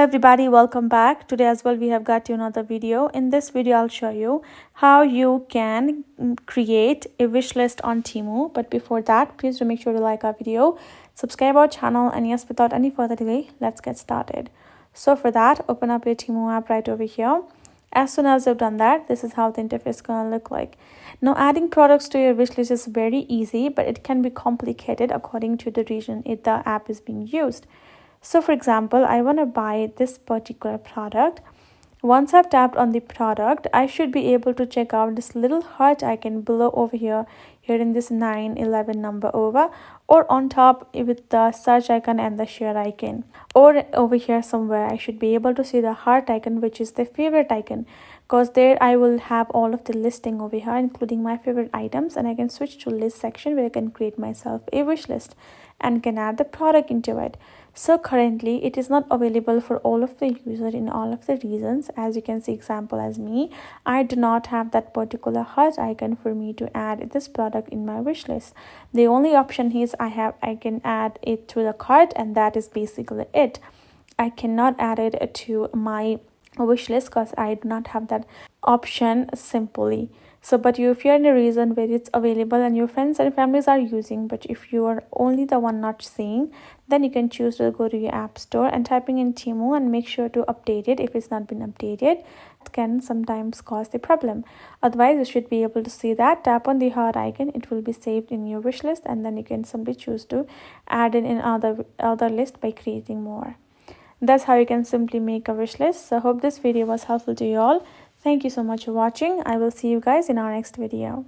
everybody, welcome back. Today as well we have got you another video. In this video I'll show you how you can create a wish list on Temu. But before that, please do make sure to like our video, subscribe our channel, and yes, without any further delay, let's get started. So for that, open up your Temu app right over here. As soon as you've done that, this is how the interface is gonna look like. Now, adding products to your wish list is very easy, but it can be complicated according to the region the app is being used. So for example, I want to buy this particular product. Once I've tapped on the product, I should be able to check out this little heart icon below over here in this 911 number over, or on top with the search icon and the share icon, or over here somewhere I should be able to see the heart icon, which is the favorite icon, because there I will have all of the listing over here including my favorite items, and I can switch to list section where I can create myself a wish list and can add the product into it. So currently it is not available for all of the users in all of the regions. As you can see, example as me, I do not have that particular heart icon for me to add this product in my wish list. The only option is I can add it to the cart, and that is basically it. I cannot add it to my wish list because I do not have that option simply. So but if you're in a region where it's available and your friends and families are using, but if you are only the one not seeing, then you can choose to go to your app store and typing in Temu and make sure to update it. If it's not been updated, it can sometimes cause the problem. Otherwise, you should be able to see that. Tap on the heart icon, it will be saved in your wish list, and then you can simply choose to add it in other list by creating more. That's how you can simply make a wish list. So I hope this video was helpful to you all. Thank you so much for watching. I will see you guys in our next video.